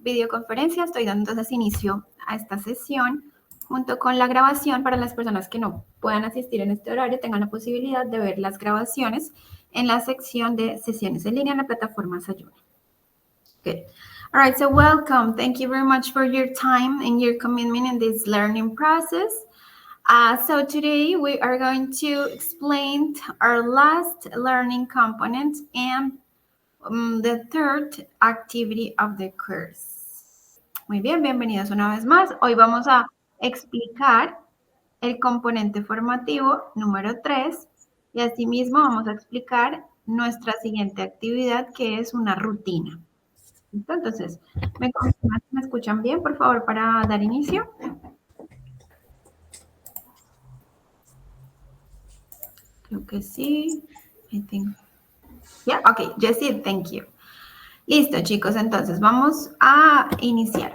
videoconferencia. Estoy dando entonces inicio a esta sesión junto con la grabación para las personas que no puedan asistir en este horario, tengan la posibilidad de ver las grabaciones en la sección de sesiones en línea en la plataforma Sayuna. Good. All right, so welcome. Thank you very much for your time and your commitment in this learning process. So today we are going to explain our last learning component and the third activity of the course. Muy bien, bienvenidos una vez más. Hoy vamos a explicar el componente formativo número 3 y asimismo vamos a explicar nuestra siguiente actividad, que es una rutina. Entonces, ¿me escuchan bien, por favor, para dar inicio? Creo que sí. I think. Yeah, okay, Jessie, thank you. Listo, chicos, entonces vamos a iniciar.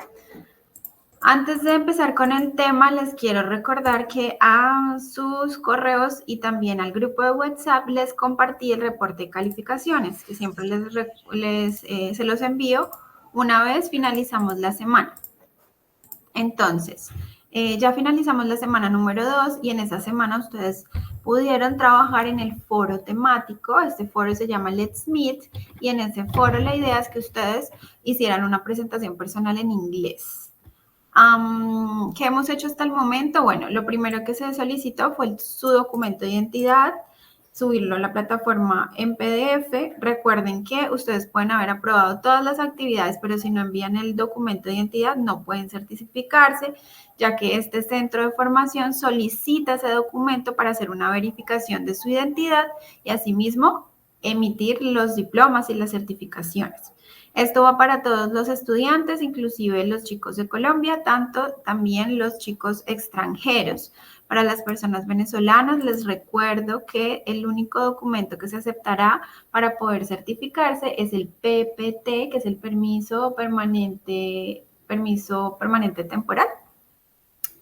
Antes de empezar con el tema, les quiero recordar que a sus correos y también al grupo de WhatsApp les compartí el reporte de calificaciones, que siempre se los envío una vez finalizamos la semana. Entonces, ya finalizamos la semana número 2 y en esa semana ustedes pudieron trabajar en el foro temático. Este foro se llama Let's Meet y en ese foro la idea es que ustedes hicieran una presentación personal en inglés. ¿Qué hemos hecho hasta el momento? Bueno, lo primero que se solicitó fue su documento de identidad, subirlo a la plataforma en PDF. Recuerden que ustedes pueden haber aprobado todas las actividades, pero si no envían el documento de identidad no pueden certificarse, ya que este centro de formación solicita ese documento para hacer una verificación de su identidad y asimismo emitir los diplomas y las certificaciones. Esto va para todos los estudiantes, inclusive los chicos de Colombia, también los chicos extranjeros. Para las personas venezolanas, les recuerdo que el único documento que se aceptará para poder certificarse es el PPT, que es el permiso permanente temporal,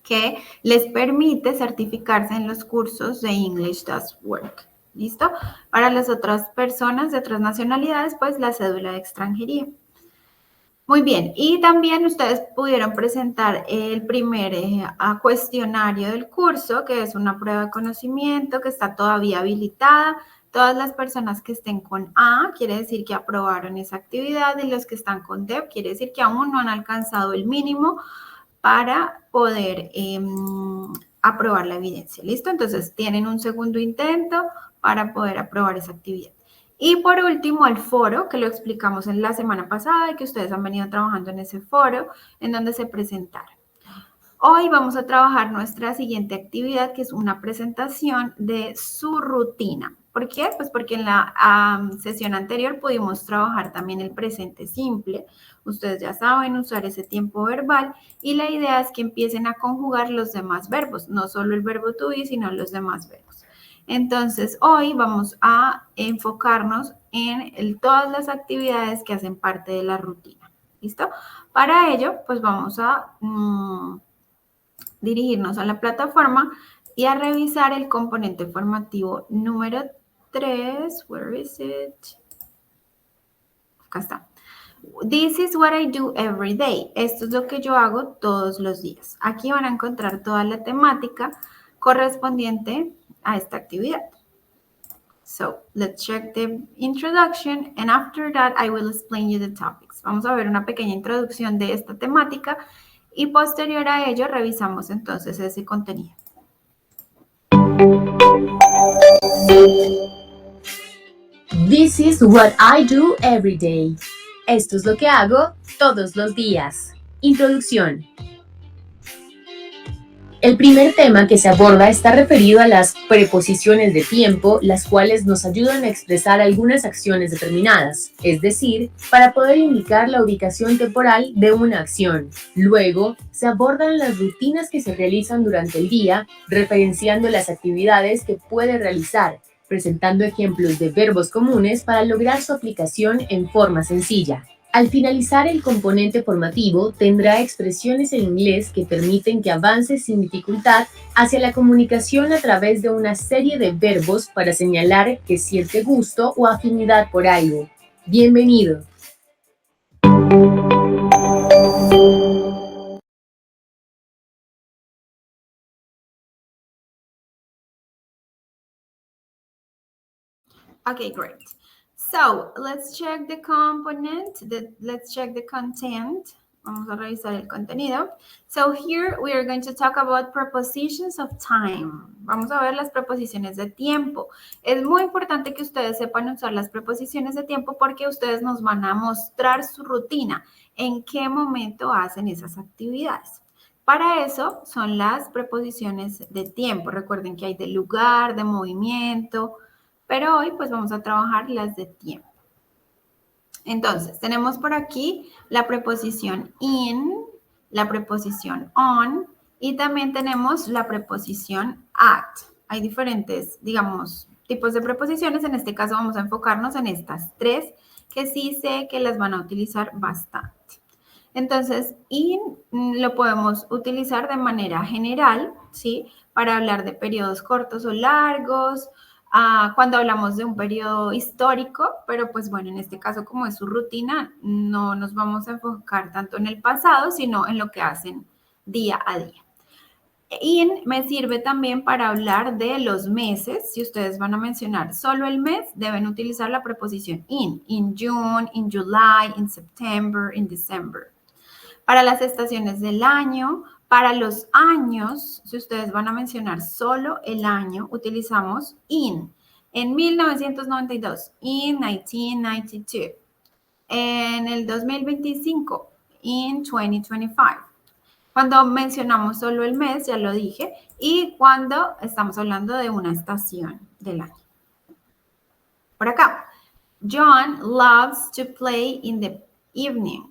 que les permite certificarse en los cursos de English Does Work. ¿Listo? Para las otras personas de otras nacionalidades, pues la cédula de extranjería. Muy bien, y también ustedes pudieron presentar el primer cuestionario del curso, que es una prueba de conocimiento que está todavía habilitada. Todas las personas que estén con A, quiere decir que aprobaron esa actividad, y los que están con D, quiere decir que aún no han alcanzado el mínimo para poder aprobar la evidencia. ¿Listo? Entonces, tienen un segundo intento para poder aprobar esa actividad. Y por último, el foro, que lo explicamos en la semana pasada y que ustedes han venido trabajando en ese foro, en donde se presentaron. Hoy vamos a trabajar nuestra siguiente actividad, que es una presentación de su rutina. ¿Por qué? Pues porque en la sesión anterior pudimos trabajar también el presente simple. Ustedes ya saben usar ese tiempo verbal y la idea es que empiecen a conjugar los demás verbos, no solo el verbo to be, sino los demás verbos. Entonces, hoy vamos a enfocarnos en todas las actividades que hacen parte de la rutina. ¿Listo? Para ello, pues vamos a dirigirnos a la plataforma y a revisar el componente formativo número 3. Where is it? Acá está. This is what I do every day. Esto es lo que yo hago todos los días. Aquí van a encontrar toda la temática correspondiente a esta actividad. So, let's check the introduction and after that I will explain you the topics. Vamos a ver una pequeña introducción de esta temática y posterior a ello revisamos entonces ese contenido. This is what I do every day. Esto es lo que hago todos los días. Introducción. El primer tema que se aborda está referido a las preposiciones de tiempo, las cuales nos ayudan a expresar algunas acciones determinadas, es decir, para poder indicar la ubicación temporal de una acción. Luego, se abordan las rutinas que se realizan durante el día, referenciando las actividades que puede realizar, presentando ejemplos de verbos comunes para lograr su aplicación en forma sencilla. Al finalizar el componente formativo, tendrá expresiones en inglés que permiten que avance sin dificultad hacia la comunicación a través de una serie de verbos para señalar que siente gusto o afinidad por algo. Bienvenido. Okay, great. So let's check the component, let's check the content. Vamos a revisar el contenido. So here we are going to talk about prepositions of time. Vamos a ver las preposiciones de tiempo. Es muy importante que ustedes sepan usar las preposiciones de tiempo porque ustedes nos van a mostrar su rutina, en qué momento hacen esas actividades. Para eso son las preposiciones de tiempo. Recuerden que hay de lugar, de movimiento, pero hoy pues vamos a trabajar las de tiempo. Entonces, tenemos por aquí la preposición in, la preposición on y también tenemos la preposición at. Hay diferentes, digamos, tipos de preposiciones. En este caso vamos a enfocarnos en estas tres que sí sé que las van a utilizar bastante. Entonces, in lo podemos utilizar de manera general, ¿sí? Para hablar de periodos cortos o largos, cuando hablamos de un periodo histórico, pero pues bueno, en este caso como es su rutina, no nos vamos a enfocar tanto en el pasado, sino en lo que hacen día a día. In me sirve también para hablar de los meses. Si ustedes van a mencionar solo el mes, deben utilizar la preposición in June, in July, in September, in December. Para las estaciones del año, para los años, si ustedes van a mencionar solo el año, utilizamos in. En 1992, in 1992. En el 2025, in 2025. Cuando mencionamos solo el mes, ya lo dije, y cuando estamos hablando de una estación del año. Por acá, John loves to play in the evening.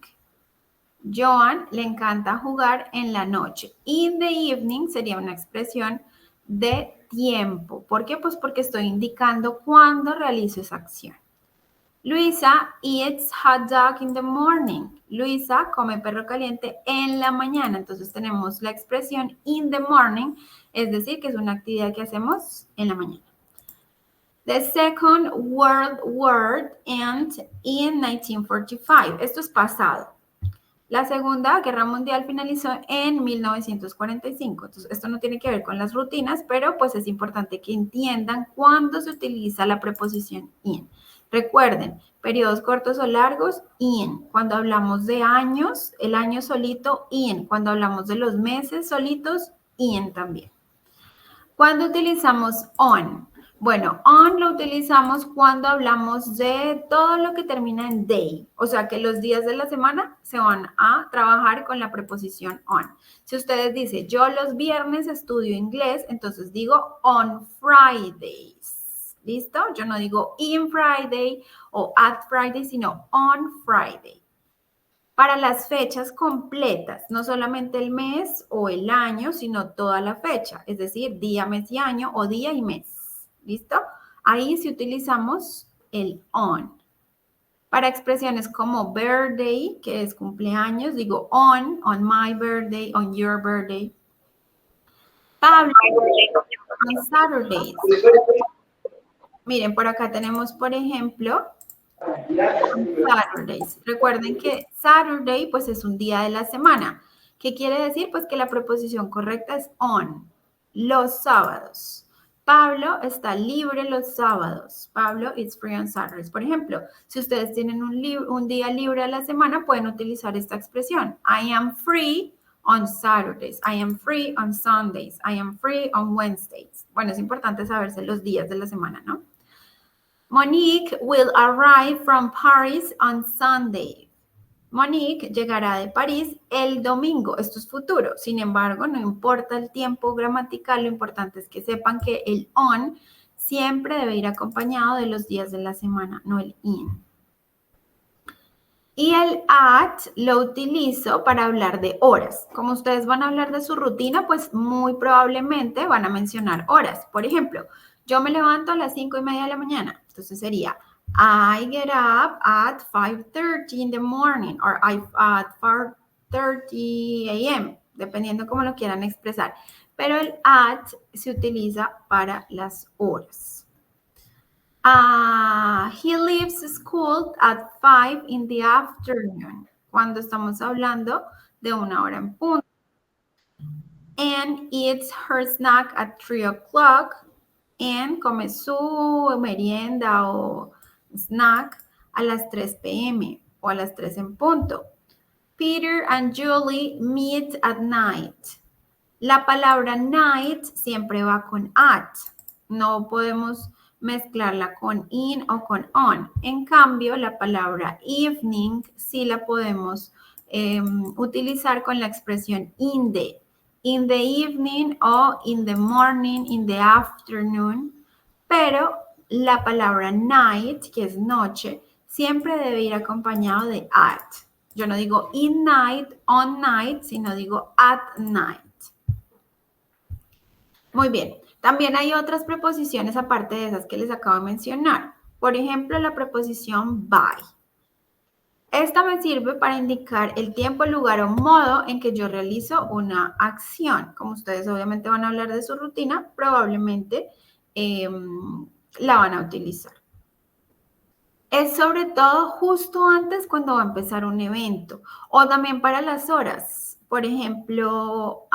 Joan le encanta jugar en la noche. In the evening sería una expresión de tiempo. ¿Por qué? Pues porque estoy indicando cuándo realizo esa acción. Luisa eats hot dog in the morning. Luisa come perro caliente en la mañana. Entonces tenemos la expresión in the morning, es decir, que es una actividad que hacemos en la mañana. The Second World War ended in 1945. Esto es pasado. La Segunda Guerra Mundial finalizó en 1945. Entonces, esto no tiene que ver con las rutinas, pero pues es importante que entiendan cuándo se utiliza la preposición in. Recuerden, periodos cortos o largos, in. Cuando hablamos de años, el año solito, in. Cuando hablamos de los meses solitos, in también. ¿Cuándo utilizamos on? Bueno, on lo utilizamos cuando hablamos de todo lo que termina en day, o sea que los días de la semana se van a trabajar con la preposición on. Si ustedes dicen, yo los viernes estudio inglés, entonces digo on Fridays, ¿listo? Yo no digo in Friday o at Friday, sino on Friday. Para las fechas completas, no solamente el mes o el año, sino toda la fecha, es decir, día, mes y año o día y mes. ¿Listo? Ahí sí utilizamos el on. Para expresiones como birthday, que es cumpleaños, digo on my birthday, on your birthday. Pablo, on Saturdays. Miren, por acá tenemos, por ejemplo, Saturdays. Recuerden que Saturday, pues es un día de la semana. ¿Qué quiere decir? Pues que la preposición correcta es on. Los sábados. Pablo está libre los sábados. Pablo is free on Saturdays. Por ejemplo, si ustedes tienen un día libre a la semana, pueden utilizar esta expresión. I am free on Saturdays. I am free on Sundays. I am free on Wednesdays. Bueno, es importante saberse los días de la semana, ¿no? Monique will arrive from Paris on Sunday. Monique llegará de París el domingo. Esto es futuro. Sin embargo, no importa el tiempo gramatical, lo importante es que sepan que el on siempre debe ir acompañado de los días de la semana, no el in. Y el at lo utilizo para hablar de horas. Como ustedes van a hablar de su rutina, pues muy probablemente van a mencionar horas. Por ejemplo, yo me levanto a las 5:30 de la mañana. Entonces sería, I get up at 5:30 in the morning or at 4:30 a.m., dependiendo cómo lo quieran expresar. Pero el at se utiliza para las horas. He leaves school at 5 in the afternoon, cuando estamos hablando de una hora en punto. And eats her snack at 3 o'clock. and come su merienda o snack a las 3 p.m. o a las 3 en punto. Peter and Julie meet at night. La palabra night siempre va con at. No podemos mezclarla con in o con on. En cambio, la palabra evening sí la podemos utilizar con la expresión in the evening o in the morning, in the afternoon, pero la palabra night, que es noche, siempre debe ir acompañado de at. Yo no digo in night, on night, sino digo at night. Muy bien. También hay otras preposiciones aparte de esas que les acabo de mencionar. Por ejemplo, la preposición by. Esta me sirve para indicar el tiempo, lugar o modo en que yo realizo una acción. Como ustedes obviamente van a hablar de su rutina, probablemente la van a utilizar. Es sobre todo justo antes cuando va a empezar un evento o también para las horas. Por ejemplo,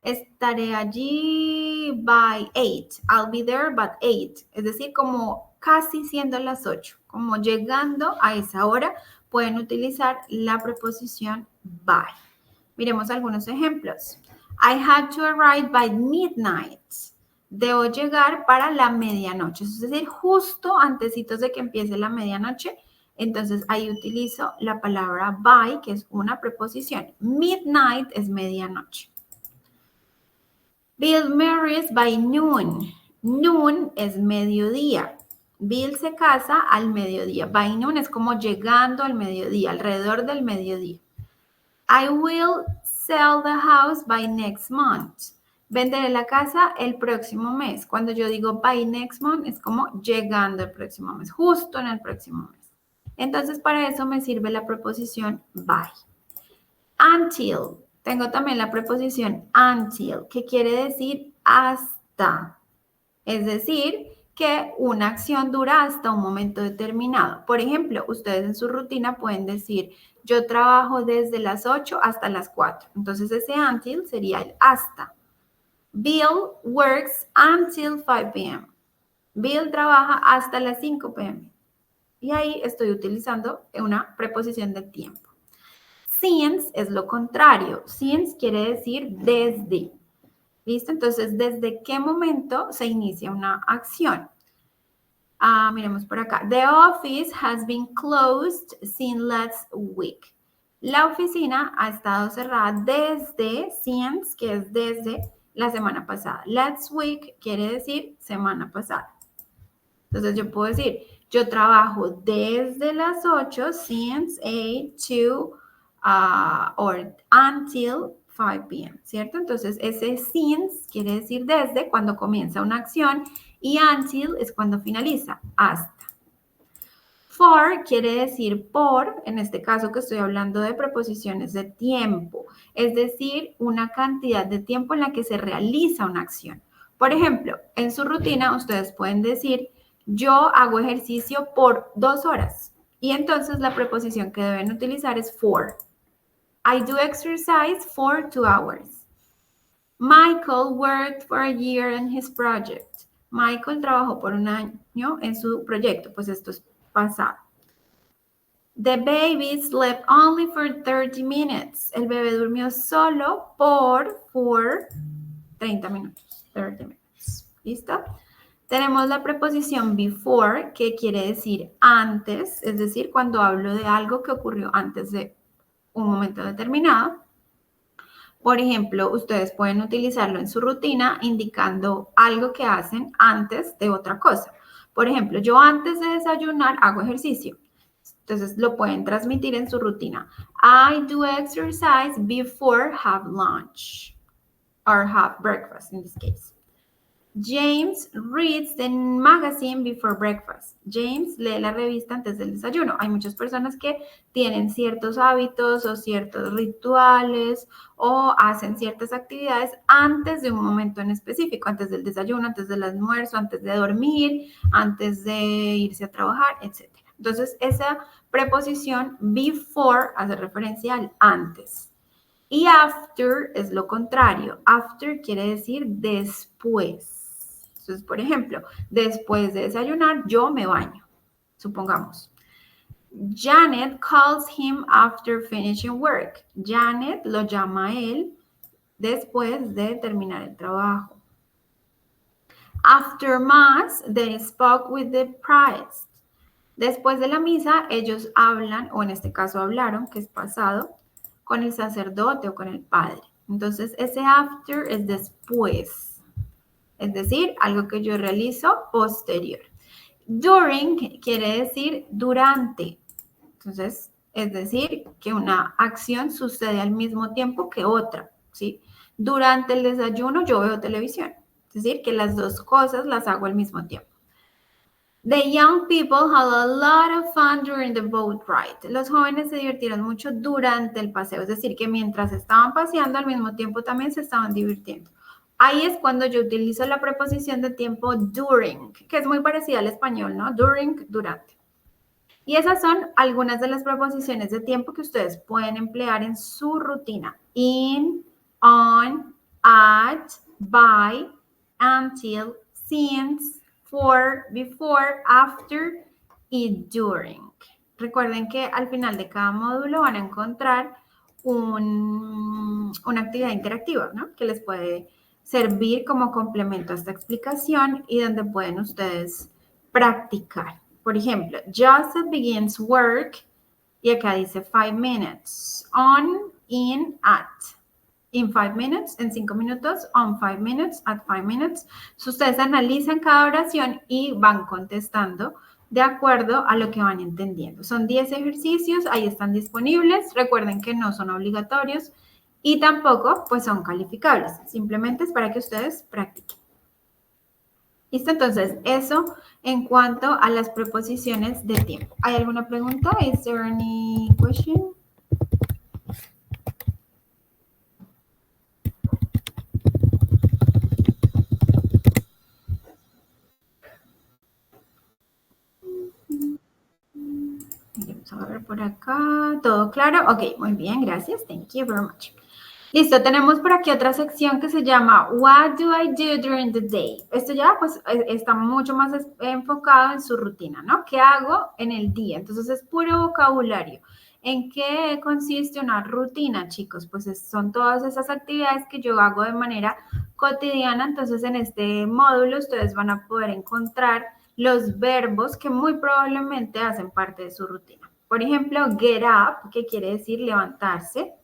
estaré allí by 8. I'll be there by 8. Es decir, como casi siendo las 8, como llegando a esa hora, pueden utilizar la preposición by. Miremos algunos ejemplos. I had to arrive by midnight. Debo llegar para la medianoche, es decir, justo antesitos de que empiece la medianoche. Entonces ahí utilizo la palabra by, que es una preposición. Midnight es medianoche. Bill marries by noon. Noon es mediodía. Bill se casa al mediodía. By noon es como llegando al mediodía, alrededor del mediodía. I will sell the house by next month. Venderé la casa el próximo mes. Cuando yo digo by next month, es como llegando el próximo mes, justo en el próximo mes. Entonces, para eso me sirve la preposición by. Until. Tengo también la preposición until, que quiere decir hasta. Es decir, que una acción dura hasta un momento determinado. Por ejemplo, ustedes en su rutina pueden decir, yo trabajo desde las 8 hasta las 4. Entonces, ese until sería el hasta. Bill works until 5 p.m. Bill trabaja hasta las 5 p.m. Y ahí estoy utilizando una preposición de tiempo. Since es lo contrario. Since quiere decir desde. ¿Listo? Entonces, ¿desde qué momento se inicia una acción? Miremos por acá. The office has been closed since last week. La oficina ha estado cerrada desde, since, que es desde la semana pasada. Last week quiere decir semana pasada. Entonces yo puedo decir, yo trabajo desde las 8, since 8 to, or until 5 p.m., ¿cierto? Entonces ese since quiere decir desde cuando comienza una acción y until es cuando finaliza, hasta. For quiere decir por, en este caso que estoy hablando de preposiciones de tiempo, es decir, una cantidad de tiempo en la que se realiza una acción. Por ejemplo, en su rutina ustedes pueden decir, yo hago ejercicio por 2 horas. Y entonces la preposición que deben utilizar es for. I do exercise for 2 hours. Michael worked for a year on his project. Michael trabajó por un año en su proyecto, pues esto es pasado. The baby slept only for 30 minutes. El bebé durmió solo por 30 minutos. 30 minutes. ¿Listo? Tenemos la preposición before, que quiere decir antes, es decir, cuando hablo de algo que ocurrió antes de un momento determinado. Por ejemplo, ustedes pueden utilizarlo en su rutina indicando algo que hacen antes de otra cosa. Por ejemplo, yo antes de desayunar hago ejercicio. Entonces lo pueden transmitir en su rutina. I do exercise before have lunch or have breakfast in this case. James reads the magazine before breakfast. James lee la revista antes del desayuno. Hay muchas personas que tienen ciertos hábitos o ciertos rituales o hacen ciertas actividades antes de un momento en específico, antes del desayuno, antes del almuerzo, antes de dormir, antes de irse a trabajar, etc. Entonces, esa preposición before hace referencia al antes. Y after es lo contrario. After quiere decir después. Entonces, por ejemplo, después de desayunar, yo me baño, supongamos. Janet calls him after finishing work. Janet lo llama a él después de terminar el trabajo. After mass, they spoke with the priest. Después de la misa, ellos hablan, o en este caso hablaron, que es pasado, con el sacerdote o con el padre. Entonces, ese after es después. Es decir, algo que yo realizo posterior. During quiere decir durante. Entonces, es decir, que una acción sucede al mismo tiempo que otra, ¿sí? Durante el desayuno yo veo televisión. Es decir, que las dos cosas las hago al mismo tiempo. The young people had a lot of fun during the boat ride. Los jóvenes se divirtieron mucho durante el paseo, es decir, que mientras estaban paseando al mismo tiempo también se estaban divirtiendo. Ahí es cuando yo utilizo la preposición de tiempo during, que es muy parecida al español, ¿no? During, durante. Y esas son algunas de las preposiciones de tiempo que ustedes pueden emplear en su rutina. In, on, at, by, until, since, for, before, after y during. Recuerden que al final de cada módulo van a encontrar una actividad interactiva, ¿no? Que les puede servir como complemento a esta explicación y donde pueden ustedes practicar. Por ejemplo, Joseph begins work y acá dice 5 minutes. On, in, at. In 5 minutes, en 5 minutos, on 5 minutes, at 5 minutes. So, ustedes analizan cada oración y van contestando de acuerdo a lo que van entendiendo. Son 10 ejercicios, ahí están disponibles. Recuerden que no son obligatorios y tampoco pues son calificables. Simplemente es para que ustedes practiquen. ¿Listo? Entonces, eso en cuanto a las preposiciones de tiempo. ¿Hay alguna pregunta? Is there any question? Vamos a ver por acá. ¿Todo claro? Ok, muy bien, gracias. Thank you very much. Listo, tenemos por aquí otra sección que se llama What do I do during the day? Esto ya pues está mucho más enfocado en su rutina, ¿no? ¿Qué hago en el día? Entonces es puro vocabulario. ¿En qué consiste una rutina, chicos? Pues son todas esas actividades que yo hago de manera cotidiana. Entonces en este módulo ustedes van a poder encontrar los verbos que muy probablemente hacen parte de su rutina. Por ejemplo, get up, que quiere decir levantarse.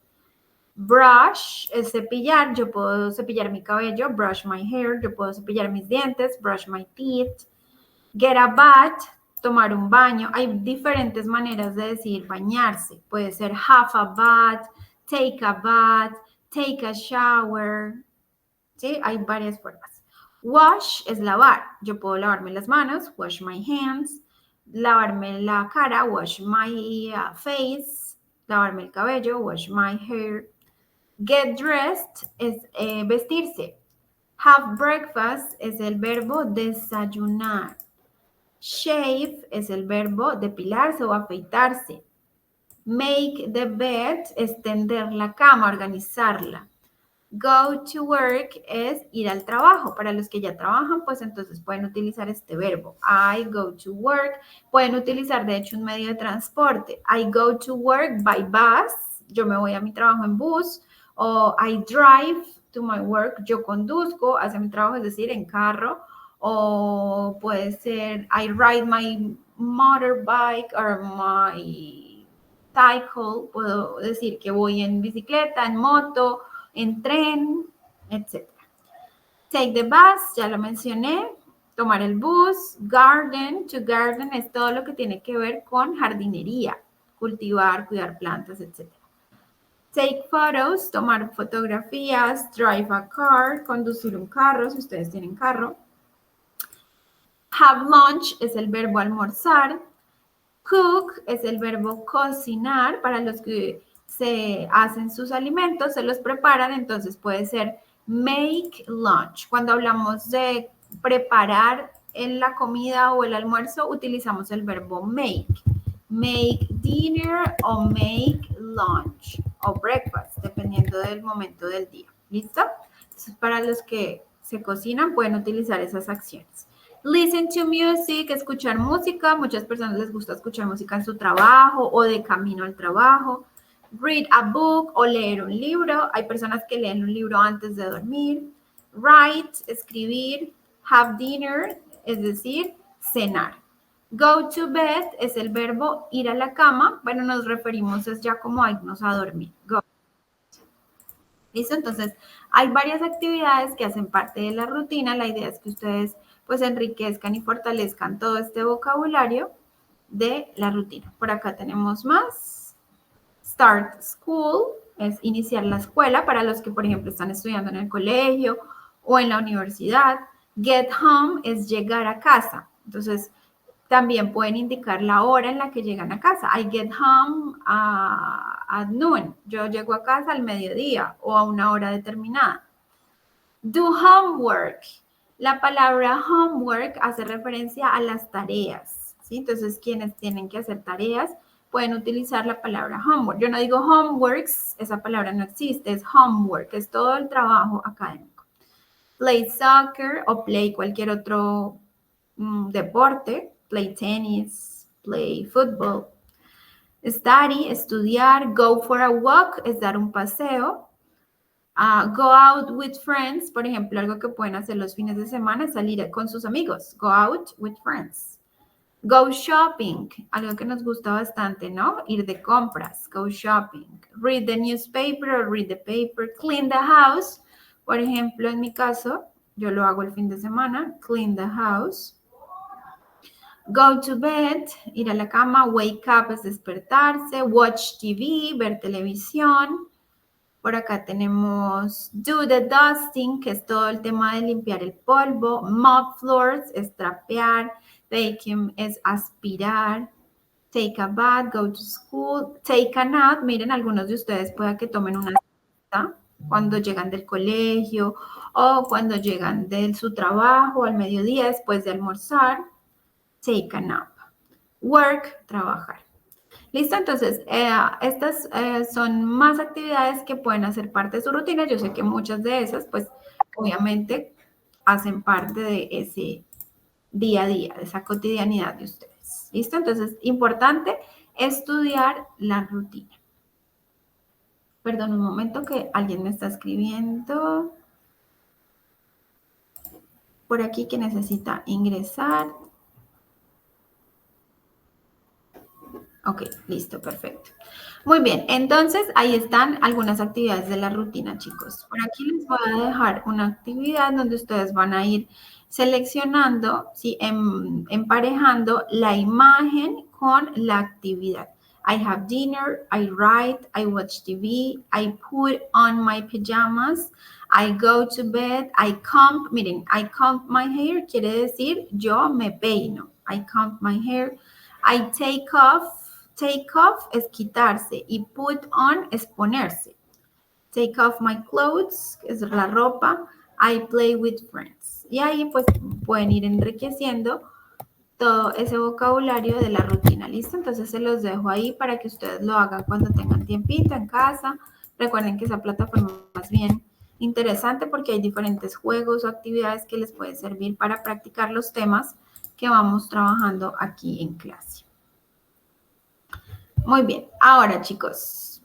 Brush es cepillar, yo puedo cepillar mi cabello, brush my hair, yo puedo cepillar mis dientes, brush my teeth. Get a bath, tomar un baño. Hay diferentes maneras de decir bañarse. Puede ser have a bath, take a shower. ¿Sí? Hay varias formas. Wash es lavar. Yo puedo lavarme las manos, wash my hands. Lavarme la cara, wash my face. Lavarme el cabello, wash my hair. Get dressed es vestirse. Have breakfast es el verbo desayunar. Shave es el verbo depilarse o afeitarse. Make the bed es tender la cama, organizarla. Go to work es ir al trabajo. Para los que ya trabajan, pues entonces pueden utilizar este verbo. I go to work. Pueden utilizar, de hecho, un medio de transporte. I go to work by bus. Yo me voy a mi trabajo en bus. O I drive to my work. Yo conduzco hacia mi trabajo, es decir, en carro. O puede ser I ride my motorbike or my cycle. Puedo decir que voy en bicicleta, en moto, en tren, etc. Take the bus, ya lo mencioné. Tomar el bus. Garden, to garden es todo lo que tiene que ver con jardinería. Cultivar, cuidar plantas, etc. Take photos, tomar fotografías. Drive a car, conducir un carro, si ustedes tienen carro. Have lunch es el verbo almorzar. Cook es el verbo cocinar. Para los que se hacen sus alimentos, se los preparan, entonces puede ser make lunch. Cuando hablamos de preparar en la comida o el almuerzo, utilizamos el verbo make. Make dinner o make lunch o breakfast, dependiendo del momento del día. ¿Listo? Eso es para los que se cocinan, pueden utilizar esas acciones. Listen to music, escuchar música. Muchas personas les gusta escuchar música en su trabajo o de camino al trabajo. Read a book o leer un libro. Hay personas que leen un libro antes de dormir. Write, escribir. Have dinner, es decir, cenar. Go to bed es el verbo ir a la cama. Bueno, nos referimos es ya como a irnos a dormir. Go. ¿Listo? Entonces, hay varias actividades que hacen parte de la rutina. La idea es que ustedes pues enriquezcan y fortalezcan todo este vocabulario de la rutina. Por acá tenemos más. Start school es iniciar la escuela para los que, por ejemplo, están estudiando en el colegio o en la universidad. Get home es llegar a casa. Entonces, también pueden indicar la hora en la que llegan a casa. I get home at noon. Yo llego a casa al mediodía o a una hora determinada. Do homework. La palabra homework hace referencia a las tareas, ¿sí? Entonces, quienes tienen que hacer tareas pueden utilizar la palabra homework. Yo no digo homeworks, esa palabra no existe, es homework, es todo el trabajo académico. Play soccer o play cualquier otro deporte, play tennis, play football. Study, estudiar. Go for a walk es dar un paseo. Go out with friends, por ejemplo, algo que pueden hacer los fines de semana es salir con sus amigos. Go out with friends. Go shopping, algo que nos gusta bastante, ¿no? Ir de compras. Go shopping. Read the newspaper or read the paper. Clean the house. Por ejemplo, en mi caso, yo lo hago el fin de semana. Clean the house. Go to bed, ir a la cama. Wake up es despertarse. Watch TV, ver televisión. Por acá tenemos do the dusting, que es todo el tema de limpiar el polvo. Mop floors es trapear. Vacuum es aspirar. Take a bath, go to school. Take a nap. Miren, algunos de ustedes pueda que tomen una siesta cuando llegan del colegio o cuando llegan de su trabajo al mediodía después de almorzar. Take a nap. Work, trabajar. ¿Listo? Entonces, estas son más actividades que pueden hacer parte de su rutina. Yo sé que muchas de esas, pues, obviamente, hacen parte de ese día a día, de esa cotidianidad de ustedes. ¿Listo? Entonces, importante estudiar la rutina. Perdón, un momento que alguien me está escribiendo por aquí que necesita ingresar. Ok, listo, perfecto. Muy bien, entonces ahí están algunas actividades de la rutina, chicos. Por aquí les voy a dejar una actividad donde ustedes van a ir seleccionando, ¿sí? Emparejando la imagen con la actividad. I have dinner, I write, I watch TV, I put on my pajamas, I go to bed, I comb, miren, I comb my hair quiere decir yo me peino. I comb my hair, I take off. Take off es quitarse y put on es ponerse. Take off my clothes, que es la ropa. I play with friends. Y ahí pues pueden ir enriqueciendo todo ese vocabulario de la rutina. ¿Listo? Entonces se los dejo ahí para que ustedes lo hagan cuando tengan tiempito en casa. Recuerden que esa plataforma es más bien interesante porque hay diferentes juegos o actividades que les pueden servir para practicar los temas que vamos trabajando aquí en clase. Muy bien, ahora chicos,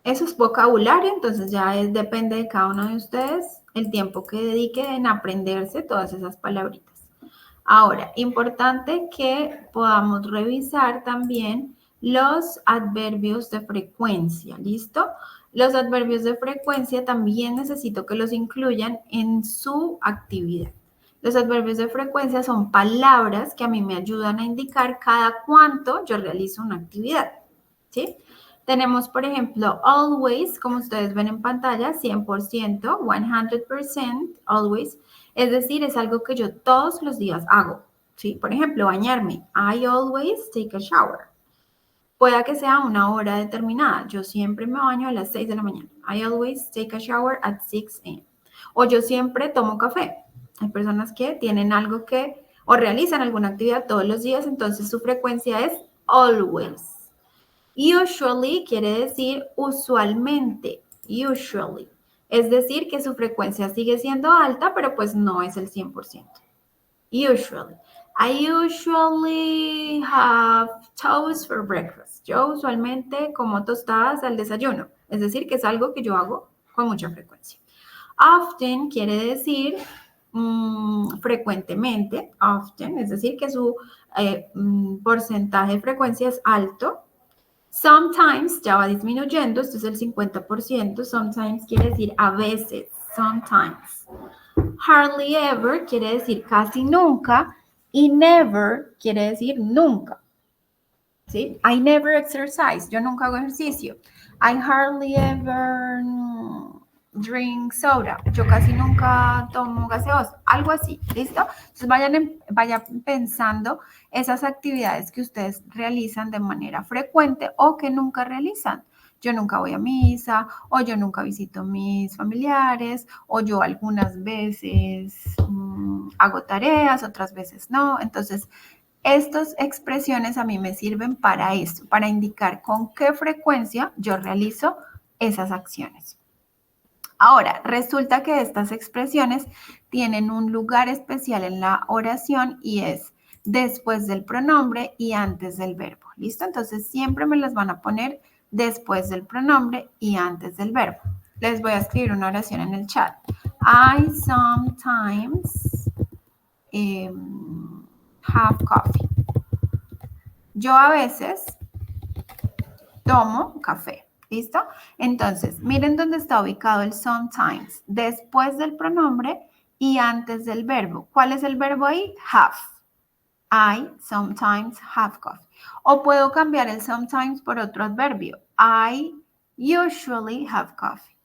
eso es vocabulario, entonces ya depende de cada uno de ustedes el tiempo que dedique en aprenderse todas esas palabritas. Ahora, importante que podamos revisar también los adverbios de frecuencia, ¿listo? Los adverbios de frecuencia también necesito que los incluyan en su actividad. Los adverbios de frecuencia son palabras que a mí me ayudan a indicar cada cuánto yo realizo una actividad. ¿Sí? Tenemos, por ejemplo, always, como ustedes ven en pantalla, 100%, 100%, always. Es decir, es algo que yo todos los días hago. ¿Sí? Por ejemplo, bañarme. I always take a shower. Pueda que sea una hora determinada. Yo siempre me baño a las 6 de la mañana. I always take a shower at 6 a.m. O yo siempre tomo café. Hay personas que tienen algo que, o realizan alguna actividad todos los días, entonces su frecuencia es always. Usually quiere decir usualmente, usually. Es decir, que su frecuencia sigue siendo alta, pero pues no es el 100%. Usually. I usually have toast for breakfast. Yo usualmente como tostadas al desayuno. Es decir, que es algo que yo hago con mucha frecuencia. Often quiere decir frecuentemente. Often, es decir, que su porcentaje de frecuencia es alto. Sometimes ya va disminuyendo, esto es el 50%. Sometimes quiere decir a veces. Sometimes. Hardly ever quiere decir casi nunca y never quiere decir nunca. ¿Sí? I never exercise. Yo nunca hago ejercicio. I hardly ever drink soda. Yo casi nunca tomo gaseosa. Algo así. ¿Listo? Entonces vayan pensando esas actividades que ustedes realizan de manera frecuente o que nunca realizan. Yo nunca voy a misa, o yo nunca visito a mis familiares, o yo algunas veces hago tareas, otras veces no. Entonces, estas expresiones a mí me sirven para esto, para indicar con qué frecuencia yo realizo esas acciones. Ahora, resulta que estas expresiones tienen un lugar especial en la oración y es después del pronombre y antes del verbo. ¿Listo? Entonces, siempre me las van a poner después del pronombre y antes del verbo. Les voy a escribir una oración en el chat. I sometimes have coffee. Yo a veces tomo café. ¿Listo? Entonces, miren dónde está ubicado el sometimes. Después del pronombre y antes del verbo. ¿Cuál es el verbo ahí? Have. I sometimes have coffee. O puedo cambiar el sometimes por otro adverbio. I usually have coffee.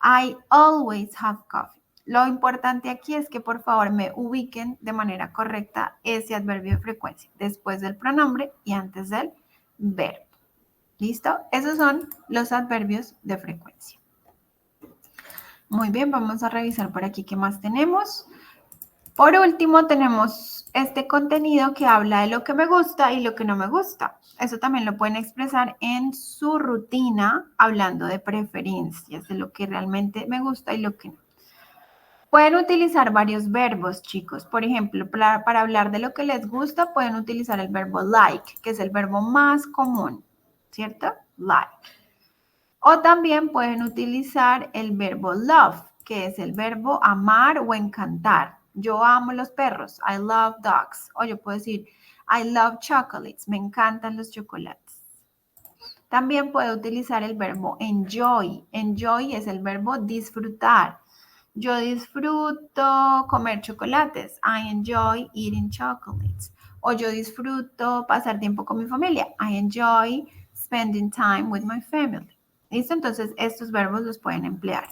I always have coffee. Lo importante aquí es que por favor me ubiquen de manera correcta ese adverbio de frecuencia. Después del pronombre y antes del verbo. ¿Listo? Esos son los adverbios de frecuencia. Muy bien, vamos a revisar por aquí qué más tenemos. Por último, tenemos este contenido que habla de lo que me gusta y lo que no me gusta. Eso también lo pueden expresar en su rutina, hablando de preferencias, de lo que realmente me gusta y lo que no. Pueden utilizar varios verbos, chicos. Por ejemplo, para hablar de lo que les gusta, pueden utilizar el verbo like, que es el verbo más común. ¿Cierto? Like. O también pueden utilizar el verbo love, que es el verbo amar o encantar. Yo amo los perros. I love dogs. O yo puedo decir, I love chocolates. Me encantan los chocolates. También puedo utilizar el verbo enjoy. Enjoy es el verbo disfrutar. Yo disfruto comer chocolates. I enjoy eating chocolates. O yo disfruto pasar tiempo con mi familia. I enjoy spending time with my family. ¿Listo? Entonces, estos verbos los pueden emplear.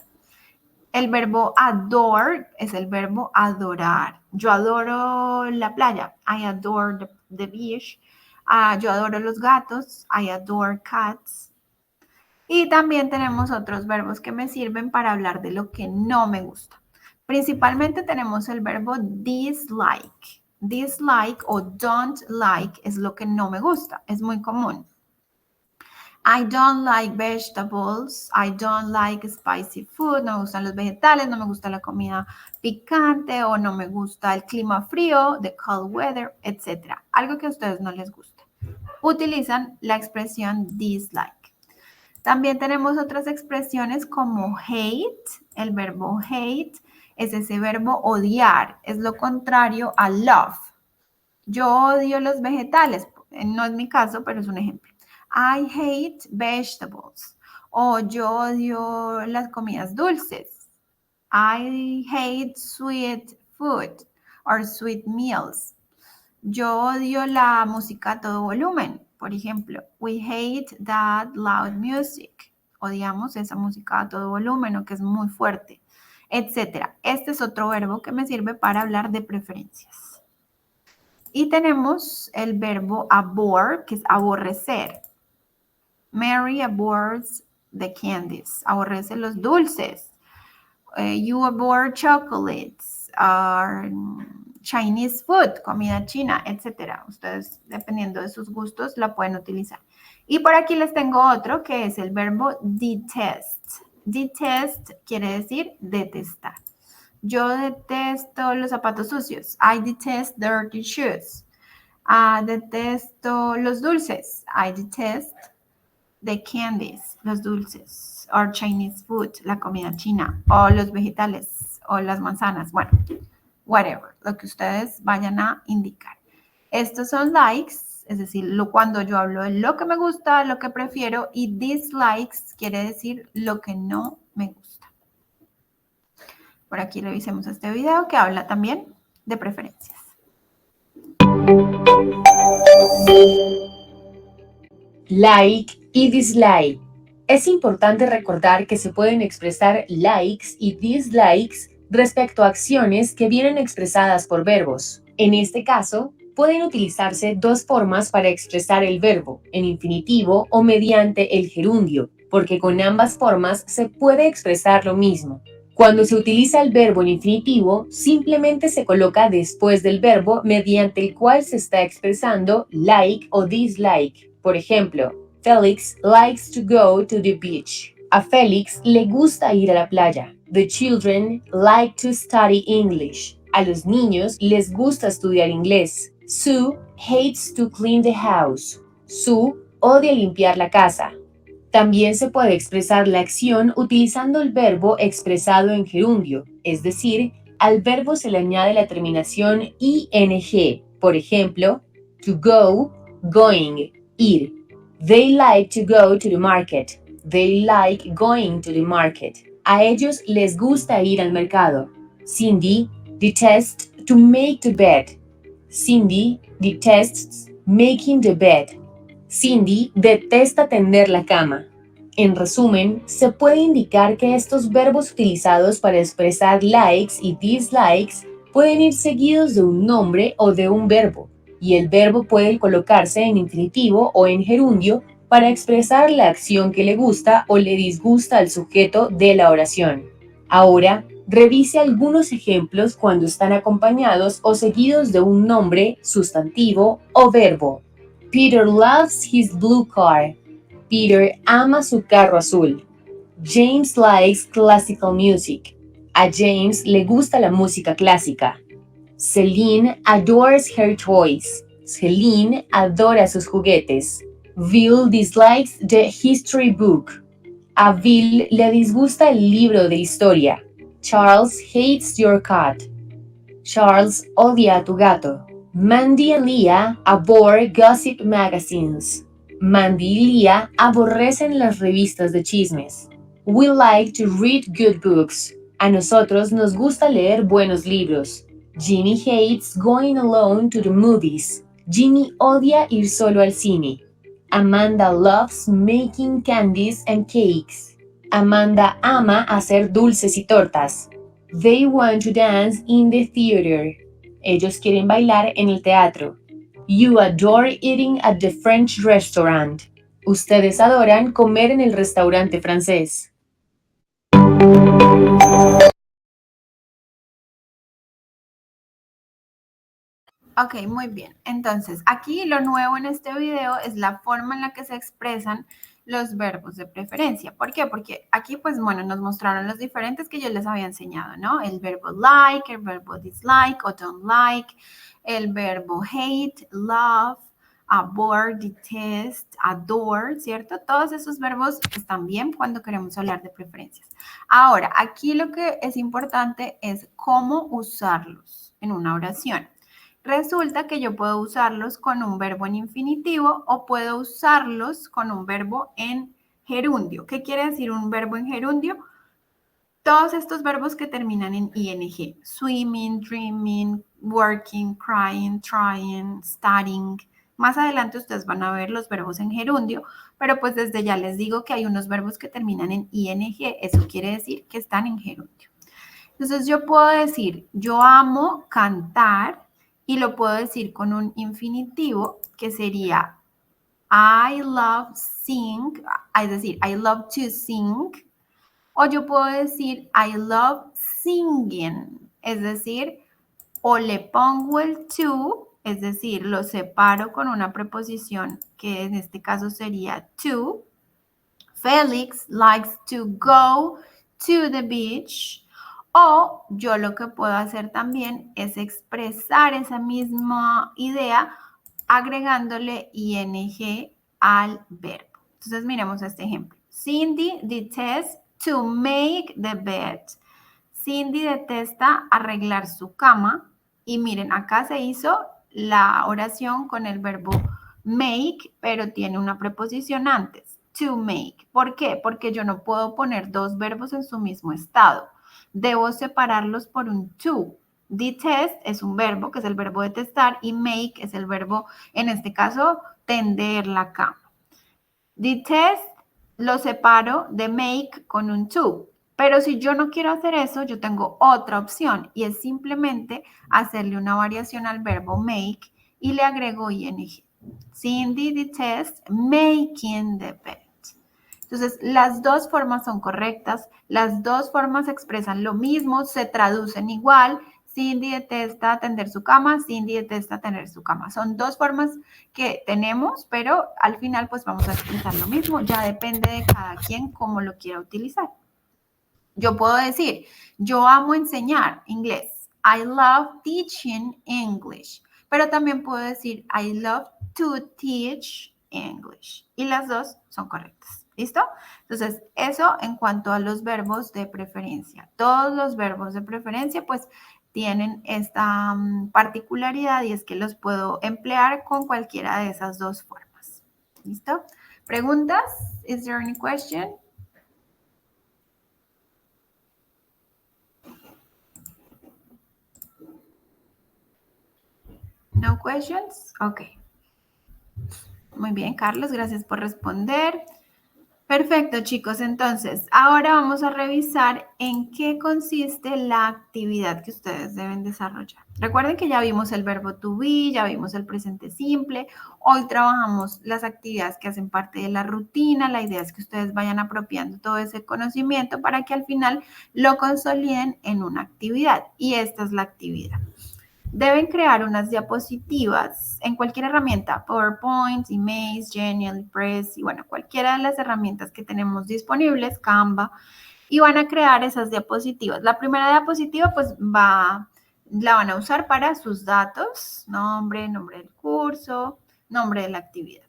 El verbo adore es el verbo adorar. Yo adoro la playa. I adore the beach. Yo adoro los gatos. I adore cats. Y también tenemos otros verbos que me sirven para hablar de lo que no me gusta. Principalmente tenemos el verbo dislike. Dislike o don't like es lo que no me gusta. Es muy común. I don't like vegetables. I don't like spicy food. No me gustan los vegetales, no me gusta la comida picante o no me gusta el clima frío, the cold weather, etc. Algo que a ustedes no les gusta. Utilizan la expresión dislike. También tenemos otras expresiones como hate. El verbo hate es ese verbo odiar. Es lo contrario a love. Yo odio los vegetales. No es mi caso, pero es un ejemplo. I hate vegetables. O yo odio las comidas dulces. I hate sweet food or sweet meals. Yo odio la música a todo volumen. Por ejemplo, we hate that loud music. Odiamos esa música a todo volumen o que es muy fuerte, etc. Este es otro verbo que me sirve para hablar de preferencias. Y tenemos el verbo abhor, que es aborrecer. Mary abhors the candies. Aborrece los dulces. You abhor chocolates. Chinese food, comida china, etc. Ustedes, dependiendo de sus gustos, la pueden utilizar. Y por aquí les tengo otro que es el verbo detest. Detest quiere decir detestar. Yo detesto los zapatos sucios. I detest dirty shoes. Detesto los dulces. I detest the candies, los dulces. Or Chinese food, la comida china. O los vegetales. O las manzanas. Bueno, whatever. Lo que ustedes vayan a indicar. Estos son likes, es decir, cuando yo hablo de lo que me gusta, lo que prefiero, y dislikes quiere decir lo que no me gusta. Por aquí revisemos este video que habla también de preferencias. Like y dislike. Es importante recordar que se pueden expresar likes y dislikes respecto a acciones que vienen expresadas por verbos. En este caso, pueden utilizarse dos formas para expresar el verbo, en infinitivo o mediante el gerundio, porque con ambas formas se puede expresar lo mismo. Cuando se utiliza el verbo en infinitivo, simplemente se coloca después del verbo mediante el cual se está expresando like o dislike. Por ejemplo, Felix likes to go to the beach. A Félix le gusta ir a la playa. The children like to study English. A los niños les gusta estudiar inglés. Sue hates to clean the house. Sue odia limpiar la casa. También se puede expresar la acción utilizando el verbo expresado en gerundio, es decir, al verbo se le añade la terminación ing. Por ejemplo, to go, going, ir. They like to go to the market. They like going to the market. A ellos les gusta ir al mercado. Cindy detests to make the bed. Cindy detests making the bed. Cindy detesta tender la cama. En resumen, se puede indicar que estos verbos utilizados para expresar likes y dislikes pueden ir seguidos de un nombre o de un verbo, y el verbo puede colocarse en infinitivo o en gerundio para expresar la acción que le gusta o le disgusta al sujeto de la oración. Ahora, revise algunos ejemplos cuando están acompañados o seguidos de un nombre, sustantivo o verbo. Peter loves his blue car. Peter ama su carro azul. James likes classical music. A James le gusta la música clásica. Celine adores her toys. Celine adora sus juguetes. Bill dislikes the history book. A Bill le disgusta el libro de historia. Charles hates your cat. Charles odia a tu gato. Mandy and Leah abhor gossip magazines. Mandy y Leah aborrecen las revistas de chismes. We like to read good books. A nosotros nos gusta leer buenos libros. Jimmy hates going alone to the movies. Jimmy odia ir solo al cine. Amanda loves making candies and cakes. Amanda ama hacer dulces y tortas. They want to dance in the theater. Ellos quieren bailar en el teatro. You adore eating at the French restaurant. Ustedes adoran comer en el restaurante francés. Ok, muy bien. Entonces, aquí lo nuevo en este video es la forma en la que se expresan los verbos de preferencia. ¿Por qué? Porque aquí, pues, bueno, nos mostraron los diferentes que yo les había enseñado, ¿no? El verbo like, el verbo dislike o don't like, el verbo hate, love, abhor, detest, adore, ¿cierto? Todos esos verbos están bien cuando queremos hablar de preferencias. Ahora, aquí lo que es importante es cómo usarlos en una oración. Resulta que yo puedo usarlos con un verbo en infinitivo o puedo usarlos con un verbo en gerundio. ¿Qué quiere decir un verbo en gerundio? Todos estos verbos que terminan en ing. Swimming, dreaming, working, crying, trying, studying. Más adelante ustedes van a ver los verbos en gerundio, pero pues desde ya les digo que hay unos verbos que terminan en ing. Eso quiere decir que están en gerundio. Entonces yo puedo decir, yo amo cantar y lo puedo decir con un infinitivo que sería I love sing, es decir, I love to sing. O yo puedo decir I love singing, es decir, o le pongo el to, es decir, lo separo con una preposición que en este caso sería to, Felix likes to go to the beach. O yo lo que puedo hacer también es expresar esa misma idea agregándole ing al verbo. Entonces miremos este ejemplo. Cindy detests to make the bed. Cindy detesta arreglar su cama. Y miren, acá se hizo la oración con el verbo make, pero tiene una preposición antes, to make. ¿Por qué? Porque yo no puedo poner dos verbos en su mismo estado. Debo separarlos por un to. Detest es un verbo, que es el verbo detestar, y make es el verbo, en este caso, tender la cama. Detest lo separo de make con un to. Pero si yo no quiero hacer eso, yo tengo otra opción y es simplemente hacerle una variación al verbo make y le agrego ing. Cindy detests making the bed. Entonces, las dos formas son correctas, las dos formas expresan lo mismo, se traducen igual. Cindy detesta tender su cama, Cindy detesta tener su cama. Son dos formas que tenemos, pero al final pues vamos a expresar lo mismo. Ya depende de cada quien cómo lo quiera utilizar. Yo puedo decir, yo amo enseñar inglés. I love teaching English. Pero también puedo decir, I love to teach English. Y las dos son correctas. ¿Listo? Entonces, eso en cuanto a los verbos de preferencia. Todos los verbos de preferencia, pues, tienen esta particularidad y es que los puedo emplear con cualquiera de esas dos formas. ¿Listo? ¿Preguntas? Is there any question? No questions? Ok. Muy bien, Carlos, gracias por responder. Perfecto, chicos. Entonces, ahora vamos a revisar en qué consiste la actividad que ustedes deben desarrollar. Recuerden que ya vimos el verbo to be, ya vimos el presente simple. Hoy trabajamos las actividades que hacen parte de la rutina. La idea es que ustedes vayan apropiando todo ese conocimiento para que al final lo consoliden en una actividad. Y esta es la actividad. Deben crear unas diapositivas en cualquier herramienta, PowerPoint, Emails, Genial, Press y bueno, cualquiera de las herramientas que tenemos disponibles, Canva, y van a crear esas diapositivas. La primera diapositiva pues la van a usar para sus datos, nombre del curso, nombre de la actividad.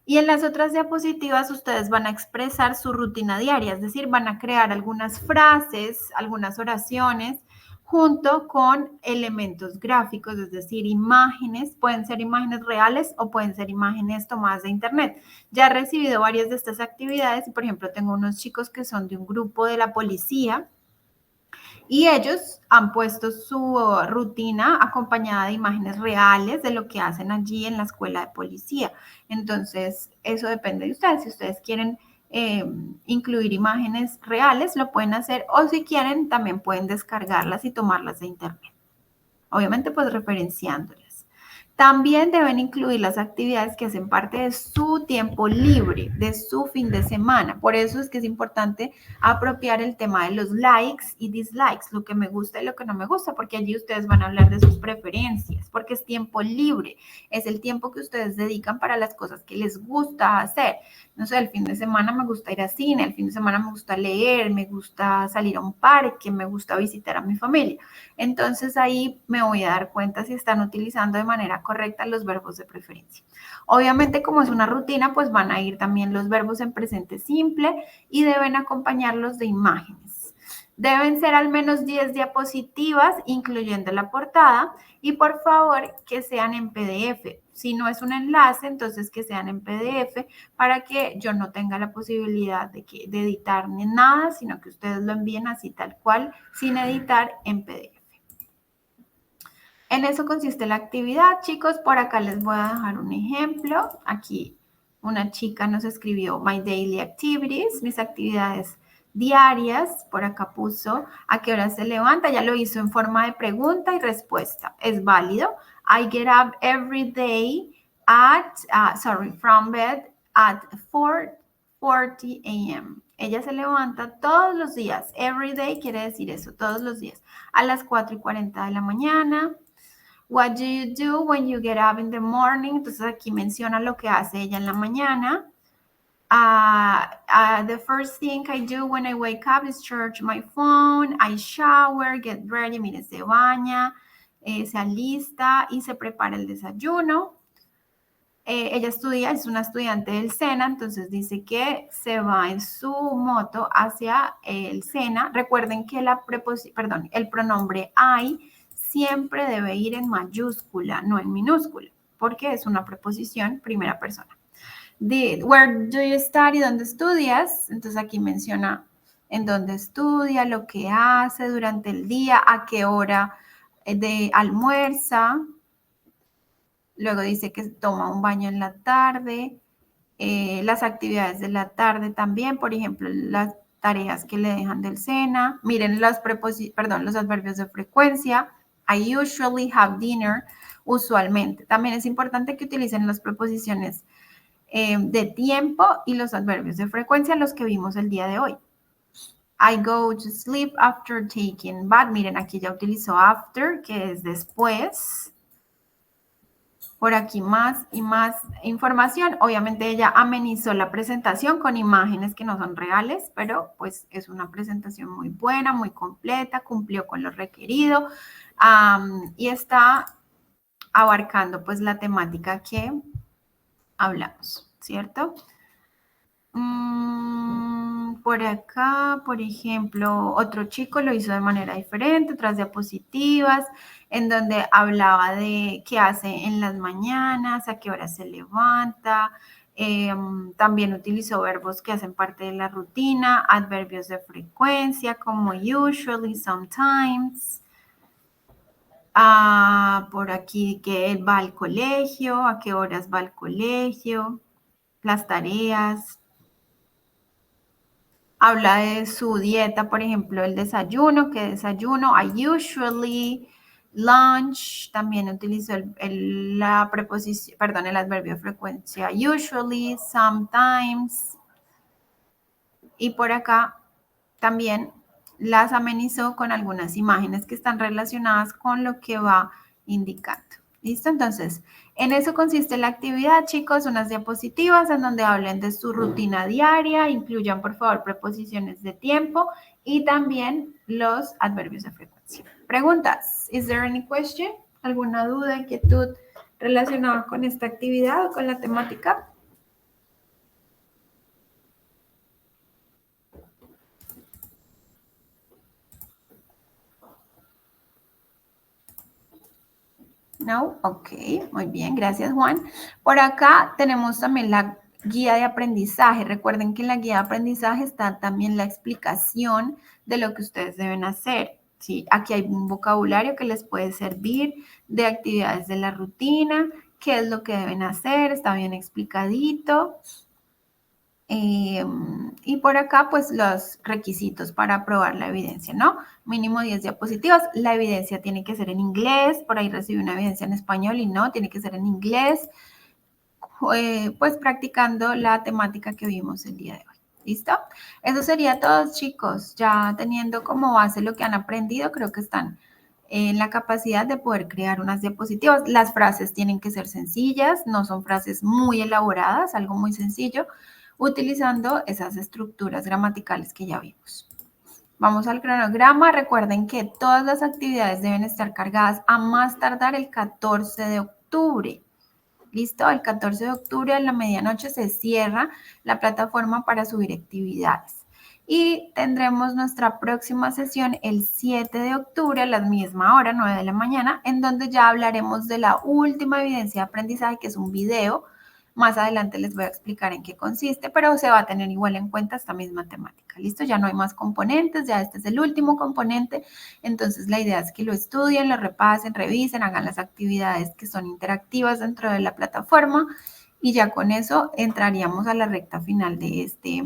Y en las otras diapositivas ustedes van a expresar su rutina diaria, es decir, van a crear algunas frases, algunas oraciones junto con elementos gráficos, es decir, imágenes, pueden ser imágenes reales o pueden ser imágenes tomadas de internet. Ya he recibido varias de estas actividades y, por ejemplo, tengo unos chicos que son de un grupo de la policía y ellos han puesto su rutina acompañada de imágenes reales de lo que hacen allí en la escuela de policía. Entonces, eso depende de ustedes. Si ustedes quieren incluir imágenes reales, lo pueden hacer o si quieren, también pueden descargarlas y tomarlas de internet. Obviamente, pues referenciándolas. También deben incluir las actividades que hacen parte de su tiempo libre, de su fin de semana. Por eso es que es importante apropiar el tema de los likes y dislikes, lo que me gusta y lo que no me gusta, porque allí ustedes van a hablar de sus preferencias, porque es tiempo libre, es el tiempo que ustedes dedican para las cosas que les gusta hacer. No sé, el fin de semana me gusta ir al cine, el fin de semana me gusta leer, me gusta salir a un parque, me gusta visitar a mi familia. Entonces ahí me voy a dar cuenta si están utilizando de manera correcta los verbos de preferencia. Obviamente, como es una rutina, pues van a ir también los verbos en presente simple y deben acompañarlos de imágenes. Deben ser al menos 10 diapositivas, incluyendo la portada, y por favor que sean en PDF. Si no es un enlace, entonces que sean en PDF para que yo no tenga la posibilidad de editar ni nada, sino que ustedes lo envíen así tal cual, sin editar en PDF. En eso consiste la actividad, chicos. Por acá les voy a dejar un ejemplo. Aquí una chica nos escribió My Daily Activities, mis actividades diarias. Por acá puso a qué hora se levanta. Ya lo hizo en forma de pregunta y respuesta. Es válido. I get up every day from bed at 4:40 a.m. Ella se levanta todos los días. Every day quiere decir eso, todos los días. A las 4:40 de la mañana. What do you do when you get up in the morning? Entonces aquí menciona lo que hace ella en la mañana. The first thing I do when I wake up is charge my phone, I shower, get ready, mire, se baña, se alista y se prepara el desayuno. Ella estudia, es una estudiante del SENA, entonces dice que se va en su moto hacia el SENA. Recuerden que el pronombre I siempre debe ir en mayúscula, no en minúscula, porque es una preposición primera persona. Where do you study? ¿Dónde estudias? Entonces aquí menciona en dónde estudia, lo que hace durante el día, a qué hora de almuerza. Luego dice que toma un baño en la tarde, las actividades de la tarde también, por ejemplo, las tareas que le dejan del SENA. Miren los adverbios de frecuencia. I usually have dinner, usualmente. También es importante que utilicen las preposiciones de tiempo y los adverbios de frecuencia, los que vimos el día de hoy. I go to sleep after taking bath. Miren, aquí ya utilizó after, que es después. Por aquí más y más información. Obviamente ella amenizó la presentación con imágenes que no son reales, pero pues es una presentación muy buena, muy completa, cumplió con lo requerido y está abarcando pues la temática que hablamos, ¿cierto? Por acá, por ejemplo, otro chico lo hizo de manera diferente, otras diapositivas, en donde hablaba de qué hace en las mañanas, a qué hora se levanta. También utilizó verbos que hacen parte de la rutina, adverbios de frecuencia como usually, sometimes. Por aquí que él va al colegio, a qué horas va al colegio, las tareas. Habla de su dieta, por ejemplo, el desayuno, ¿qué desayuno? I usually, lunch, también utilizo la preposición, perdón, el adverbio de frecuencia, usually, sometimes. Y por acá también las amenizó con algunas imágenes que están relacionadas con lo que va indicando. ¿Listo? Entonces, en eso consiste la actividad, chicos, unas diapositivas en donde hablen de su rutina diaria, incluyan, por favor, preposiciones de tiempo y también los adverbios de frecuencia. Preguntas. Is there any question? ¿Alguna duda, inquietud relacionada con esta actividad o con la temática? No, ok, muy bien, gracias Juan. Por acá tenemos también la guía de aprendizaje. Recuerden que en la guía de aprendizaje está también la explicación de lo que ustedes deben hacer. ¿Sí? Aquí hay un vocabulario que les puede servir de actividades de la rutina, qué es lo que deben hacer, está bien explicadito. Y por acá, pues los requisitos para probar la evidencia, ¿no? Mínimo 10 diapositivas. La evidencia tiene que ser en inglés. Por ahí recibí una evidencia en español y no, tiene que ser en inglés. Pues practicando la temática que vimos el día de hoy. ¿Listo? Eso sería todo, chicos. Ya teniendo como base lo que han aprendido, creo que están en la capacidad de poder crear unas diapositivas. Las frases tienen que ser sencillas, no son frases muy elaboradas, algo muy sencillo, utilizando esas estructuras gramaticales que ya vimos. Vamos al cronograma. Recuerden que todas las actividades deben estar cargadas a más tardar el 14 de octubre. ¿Listo? El 14 de octubre a la medianoche se cierra la plataforma para subir actividades. Y tendremos nuestra próxima sesión el 7 de octubre a la misma hora, 9 de la mañana, en donde ya hablaremos de la última evidencia de aprendizaje, que es un video. Más adelante les voy a explicar en qué consiste, pero se va a tener igual en cuenta esta misma temática. ¿Listo? Ya no hay más componentes, ya este es el último componente. Entonces la idea es que lo estudien, lo repasen, revisen, hagan las actividades que son interactivas dentro de la plataforma y ya con eso entraríamos a la recta final de este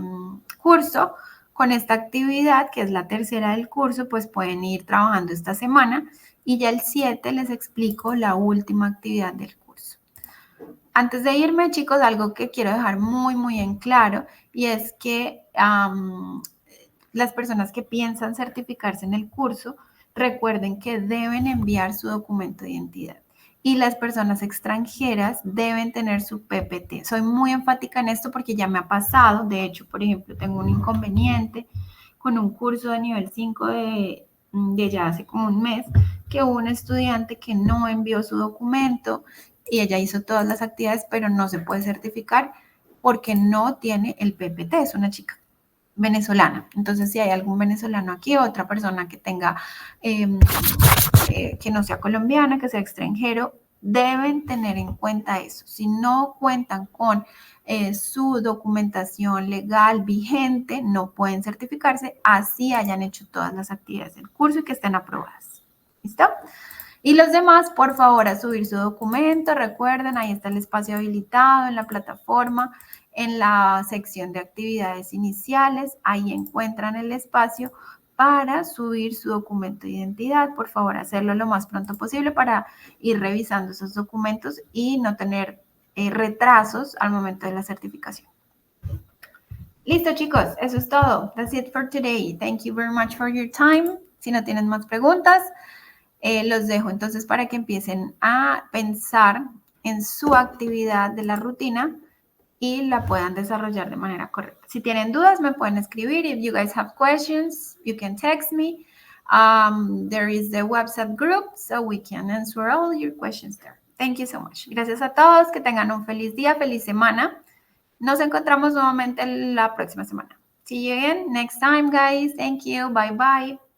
curso. Con esta actividad, que es la tercera del curso, pues pueden ir trabajando esta semana y ya el 7 les explico la última actividad del curso. Antes de irme, chicos, algo que quiero dejar muy en claro y es que las personas que piensan certificarse en el curso, recuerden que deben enviar su documento de identidad. y las personas extranjeras deben tener su PPT. Soy muy enfática en esto porque ya me ha pasado. De hecho, por ejemplo, tengo un inconveniente con un curso de nivel 5 de ya hace como un mes, que hubo un estudiante que no envió su documento y ella hizo todas las actividades, pero no se puede certificar porque no tiene el PPT. Es una chica venezolana. Entonces, si hay algún venezolano aquí, otra persona que tenga, que no sea colombiana, que sea extranjero, deben tener en cuenta eso. Si no cuentan con su documentación legal vigente, no pueden certificarse, así hayan hecho todas las actividades del curso y que estén aprobadas. ¿Listo? Y los demás, por favor, a subir su documento. Recuerden, ahí está el espacio habilitado en la plataforma, en la sección de actividades iniciales. Ahí encuentran el espacio para subir su documento de identidad. Por favor, hacerlo lo más pronto posible para ir revisando esos documentos y no tener retrasos al momento de la certificación. Listo, chicos, eso es todo. That's it for today. Thank you very much for your time. Si no tienen más preguntas, los dejo entonces para que empiecen a pensar en su actividad de la rutina y la puedan desarrollar de manera correcta. Si tienen dudas, me pueden escribir. If you guys have questions, you can text me. There is the WhatsApp group, so we can answer all your questions there. Thank you so much. Gracias a todos, que tengan un feliz día, feliz semana. Nos encontramos nuevamente la próxima semana. See you again next time, guys. Thank you. Bye, bye.